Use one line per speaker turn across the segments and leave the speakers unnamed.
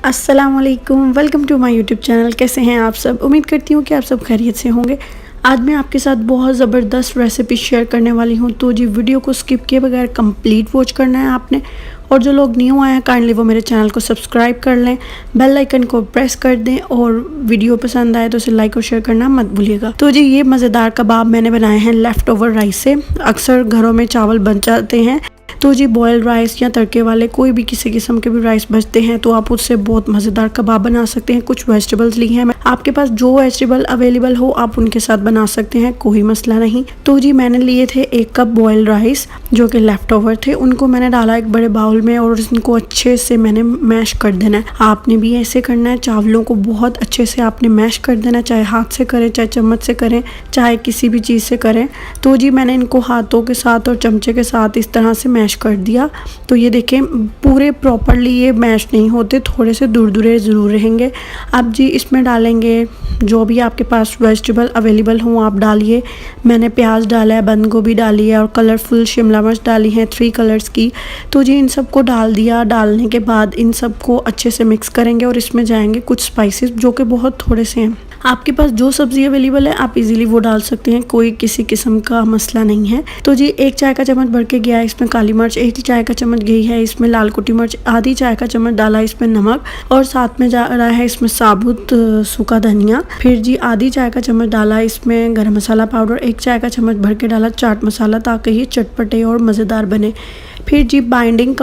अस्सलामुअलैकुम, welcome to my YouTube channel. कैसे हैं आप सब? उम्मीद करती हूँ कि आप सब खैरियत से होंगे। आज मैं आपके साथ बहुत ज़बरदस्त रेसिपी शेयर करने वाली हूँ, तो जी वीडियो को स्किप किए बगैर कंप्लीट वॉच करना है आपने। और जो लोग न्यू आए हैं काइंडली वो मेरे चैनल को सब्सक्राइब कर लें, बेल आइकन को प्रेस कर दें और वीडियो पसंद आए तो उसे लाइक और शेयर करना मत भूलिएगा। तो जी ये मज़ेदार कबाब मैंने बनाए हैं लेफ़्ट ओवर राइस से। अक्सर घरों में चावल बच जाते हैं, तो जी बॉयल्ड राइस या तड़के वाले कोई भी किसी किस्म के भी राइस बचते हैं तो आप उससे बहुत मज़ेदार कबाब बना सकते हैं। कुछ वेजिटेबल्स ली हैं मैं, आपके पास जो वेजिटेबल अवेलेबल हो आप उनके साथ बना सकते हैं, कोई मसला नहीं। तो जी मैंने लिए थे 1 कप बॉयल्ड राइस जो कि लेफ्ट ओवर थे, उनको मैंने डाला एक बड़े बाउल में और इनको अच्छे से मैंने मैश कर देना है। आपने भी ऐसे करना है, चावलों को बहुत अच्छे से आपने मैश कर देना, चाहे हाथ से करें, चाहे चम्मच से करें, चाहे किसी भी चीज़ से करें। तो जी मैंने इनको हाथों के साथ और चमचे के साथ इस तरह से मैश कर दिया। तो ये देखें पूरे प्रॉपरली ये मैश नहीं होते, थोड़े से दूर ज़रूर रहेंगे। अब जी इसमें डालेंगे जो भी आपके पास वेजिटेबल अवेलेबल हो आप डालिए। मैंने प्याज डाला है, बंद गोभी डाली है और कलरफुल शिमला मिर्च डाली है 3 कलर्स की। तो जी इन सबको डाल दिया। डालने के बाद इन सबको अच्छे से मिक्स करेंगे और इसमें जाएंगे कुछ स्पाइसेस जो कि बहुत थोड़े से हैं। आपके पास जो सब्ज़ी अवेलेबल है आप इजीली वो डाल सकते हैं, कोई किसी किस्म का मसला नहीं है। तो जी 1 चाय का चम्मच भर के गया है इसमें काली मिर्च, 1 चाय का चम्मच गई है इसमें लाल कुटी मिर्च, आधी चाय का चम्मच डाला इसमें नमक और साथ में जा रहा है इसमें साबुत सूखा धनिया। फिर जी आधी चाय का चम्मच डाला इसमें गरम मसाला पाउडर, 1 चाय का चम्मच भर के डाला चाट मसाला ताकि ये चटपटे और मज़ेदार बने। फिर जी बाइंडिंग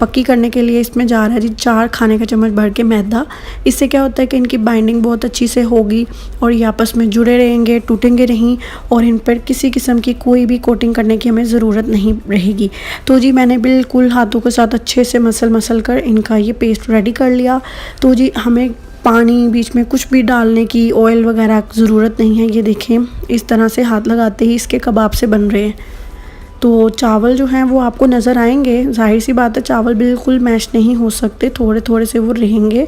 पक्की करने के लिए इसमें जा रहा है जी 4 खाने का चम्मच भर के मैदा। इससे क्या होता है कि इनकी बाइंडिंग बहुत अच्छी से होगी और ये आपस में जुड़े रहेंगे, टूटेंगे नहीं और इन पर किसी किस्म की कोई भी कोटिंग करने की हमें ज़रूरत नहीं रहेगी। तो जी मैंने बिल्कुल हाथों के साथ अच्छे से मसल कर इनका ये पेस्ट रेडी कर लिया। तो जी हमें पानी बीच में कुछ भी डालने की, ऑयल वगैरह ज़रूरत नहीं है। ये देखें इस तरह से हाथ लगाते ही इसके कबाब से बन रहे हैं। तो चावल जो हैं वो आपको नज़र आएंगे, जाहिर सी बात है चावल बिल्कुल मैश नहीं हो सकते, थोड़े थोड़े से वो रहेंगे,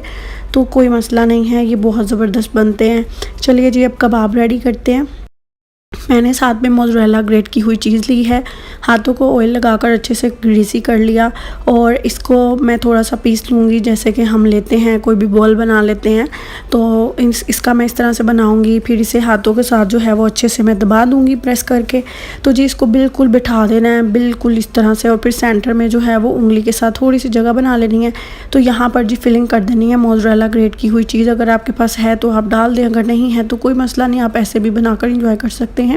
तो कोई मसला नहीं है, ये बहुत ज़बरदस्त बनते हैं। चलिए जी अब कबाब रेडी करते हैं। मैंने साथ में मोज़रेला ग्रेट की हुई चीज़ ली है, हाथों को ऑयल लगाकर अच्छे से ग्रीसी कर लिया और इसको मैं थोड़ा सा पीस लूँगी, जैसे कि हम लेते हैं कोई भी बॉल बना लेते हैं। तो इसका मैं इस तरह से बनाऊँगी। फिर इसे हाथों के साथ जो है वो अच्छे से मैं दबा दूँगी प्रेस करके। तो जी इसको बिल्कुल बिठा देना है, बिल्कुल इस तरह से, और फिर सेंटर में जो है वो उंगली के साथ थोड़ी सी जगह बना लेनी है। तो यहाँ पर जी फिलिंग कर देनी है मोज़रेला ग्रेट की हुई चीज़। अगर आपके पास है तो आप डाल दें, अगर नहीं है तो कोई मसला नहीं, आप ऐसे भी बनाकर इंजॉय कर सकते हैं।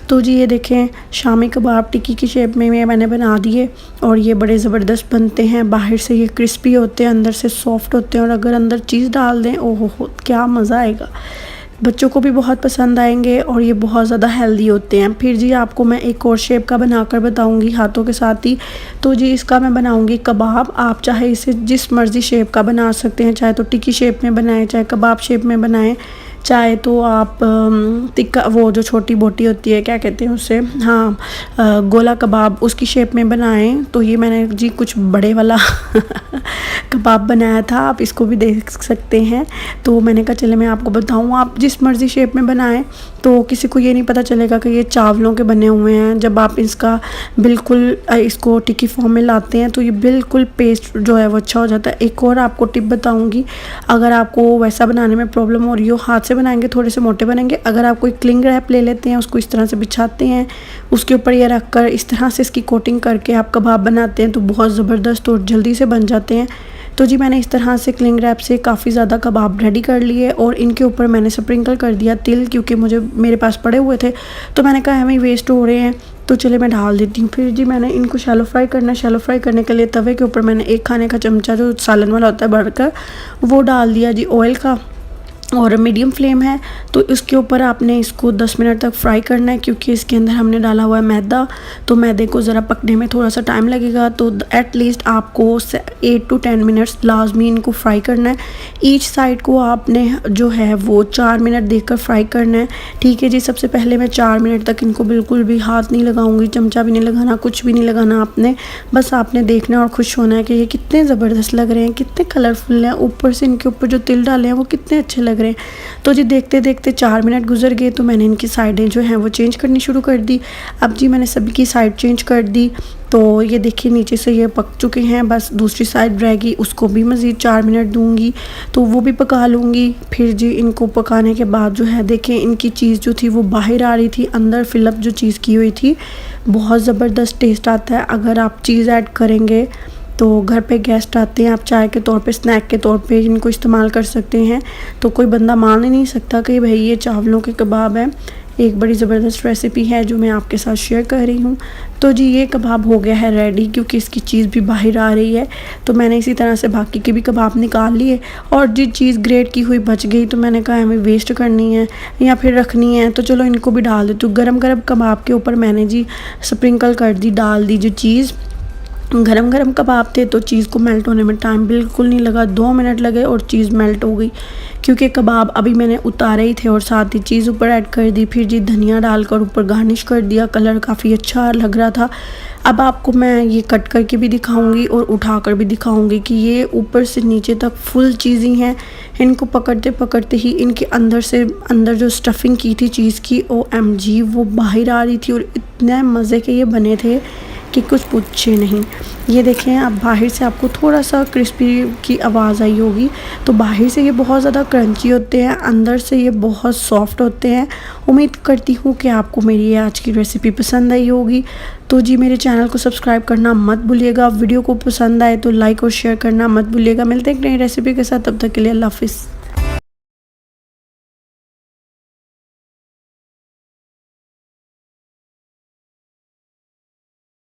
तो जी ये देखें शामी कबाब टिक्की की शेप में मैंने बना दिए और ये बड़े ज़बरदस्त बनते हैं। बाहर से ये क्रिस्पी होते हैं, अंदर से सॉफ्ट होते हैं और अगर अंदर चीज़ डाल दें ओहो हो क्या मज़ा आएगा। बच्चों को भी बहुत पसंद आएंगे और ये बहुत ज़्यादा हेल्दी होते हैं। फिर जी आपको मैं एक और शेप का बनाकर बताऊंगी हाथों के साथ ही। तो जी इसका मैं बनाऊंगी कबाब। आप चाहे इसे जिस मर्ज़ी शेप का बना सकते हैं, चाहे तो टिक्की शेप में बनाएं, चाहे कबाब शेप में बनाएं, चाहे तो आप टिक्का वो जो छोटी बोटी होती है क्या कहते हैं उससे, हाँ गोला कबाब, उसकी शेप में बनाएं। तो ये मैंने जी कुछ बड़े वाला कबाब बनाया था, आप इसको भी देख सकते हैं। तो मैंने कहा चले मैं आपको बताऊं, आप जिस मर्ज़ी शेप में बनाएं तो किसी को ये नहीं पता चलेगा कि ये चावलों के बने हुए हैं। जब आप इसका बिल्कुल इसको टिक्की फॉर्म में लाते हैं तो ये बिल्कुल पेस्ट जो है वो अच्छा हो जाता है। एक और आपको टिप बताऊंगी, अगर आपको वैसा बनाने में प्रॉब्लम हो रही हो, हाथ से बनाएंगे थोड़े से मोटे बनेंगे। अगर आप कोई क्लिंग रैप ले लेते हैं, उसको इस तरह से बिछाते हैं, उसके ऊपर ये रख कर इस तरह से इसकी कोटिंग करके आप कबाब बनाते हैं तो बहुत ज़बरदस्त और जल्दी से बन जाते हैं। तो जी मैंने इस तरह से क्लिंग रैप से काफ़ी ज़्यादा कबाब रेडी कर लिए और इनके ऊपर मैंने स्प्रिंकल कर दिया तिल, क्योंकि मेरे पास पड़े हुए थे तो मैंने कहा हमें वेस्ट हो रहे हैं तो चले मैं डाल देती हूँ। फिर जी मैंने इनको शैलो फ्राई करना है। शैलो फ्राई करने के लिए तवे के ऊपर मैंने 1 खाने का चमचा जो सालन वाला होता है भरकर वो डाल दिया जी ऑयल का, और मीडियम फ्लेम है। तो इसके ऊपर आपने इसको 10 मिनट तक फ्राई करना है, क्योंकि इसके अंदर हमने डाला हुआ है मैदा, तो मैदे को ज़रा पकने में थोड़ा सा टाइम लगेगा। तो एटलीस्ट आपको 8 to 10 मिनट्स लाजमी इनको फ्राई करना है। ईच साइड को आपने जो है वो 4 मिनट देकर फ्राई करना है। ठीक है जी, सबसे पहले मैं 4 मिनट तक इनको बिल्कुल भी हाथ नहीं लगाऊंगी, चमचा भी नहीं लगाना, कुछ भी नहीं लगाना आपने, बस आपने देखना और खुश होना है कि ये कितने ज़बरदस्त लग रहे हैं, कितने कलरफुल हैं। ऊपर से इनके ऊपर जो तिल डाले हैं वो कितने अच्छे लग लग रहे हैं। तो जी देखते देखते 4 मिनट गुजर गए तो मैंने इनकी साइडें जो हैं वो चेंज करनी शुरू कर दी। अब जी मैंने सभी की साइड चेंज कर दी। तो ये देखिए नीचे से ये पक चुके हैं, बस दूसरी साइड रहेगी, उसको भी मज़ीद 4 मिनट दूंगी तो वो भी पका लूँगी। फिर जी इनको पकाने के बाद जो है देखें इनकी चीज़ जो थी वो बाहर आ रही थी, अंदर फिलअप जो चीज़ की हुई थी। बहुत ज़बरदस्त टेस्ट आता है अगर आप चीज़ ऐड करेंगे। तो घर पे गेस्ट आते हैं, आप चाय के तौर पे, स्नैक के तौर पे इनको इस्तेमाल कर सकते हैं। तो कोई बंदा मान ही नहीं सकता कि भाई ये चावलों के कबाब हैं। एक बड़ी ज़बरदस्त रेसिपी है जो मैं आपके साथ शेयर कर रही हूँ। तो जी ये कबाब हो गया है रेडी, क्योंकि इसकी चीज़ भी बाहर आ रही है। तो मैंने इसी तरह से बाकी के भी कबाब निकाल लिए और जी चीज़ ग्रेट की हुई बच गई तो मैंने कहा हमें वेस्ट करनी है या फिर रखनी है तो चलो इनको भी डाल देती हूँ। गरम गरम कबाब के ऊपर मैंने जी स्प्रिंकल कर दी, डाल दी जो चीज़। गरम गरम कबाब थे तो चीज़ को मेल्ट होने में टाइम बिल्कुल नहीं लगा, 2 मिनट लगे और चीज़ मेल्ट हो गई। क्योंकि कबाब अभी मैंने उतारे ही थे और साथ ही चीज़ ऊपर ऐड कर दी। फिर जी धनिया डालकर ऊपर गार्निश कर दिया, कलर काफ़ी अच्छा लग रहा था। अब आपको मैं ये कट करके भी दिखाऊंगी और उठा कर भी दिखाऊंगी कि ये ऊपर से नीचे तक फुल चीज़ें हैं। इनको पकड़ते पकड़ते ही इनके अंदर से अंदर जो स्टफिंग की थी चीज़ की, OMG वो बाहर आ रही थी और इतने मज़े के ये बने थे कि कुछ पूछे नहीं। ये देखें अब बाहर से आपको थोड़ा सा क्रिस्पी की आवाज़ आई होगी। तो बाहर से ये बहुत ज़्यादा क्रंची होते हैं, अंदर से ये बहुत सॉफ्ट होते हैं। उम्मीद करती हूँ कि आपको मेरी ये आज की रेसिपी पसंद आई होगी। तो जी मेरे चैनल को सब्सक्राइब करना मत भूलिएगा। वीडियो को पसंद आए तो लाइक और शेयर करना मत भूलिएगा। मिलते हैं एक नई रेसिपी के साथ, तब तक के लिए अल्लाह हाफिज़।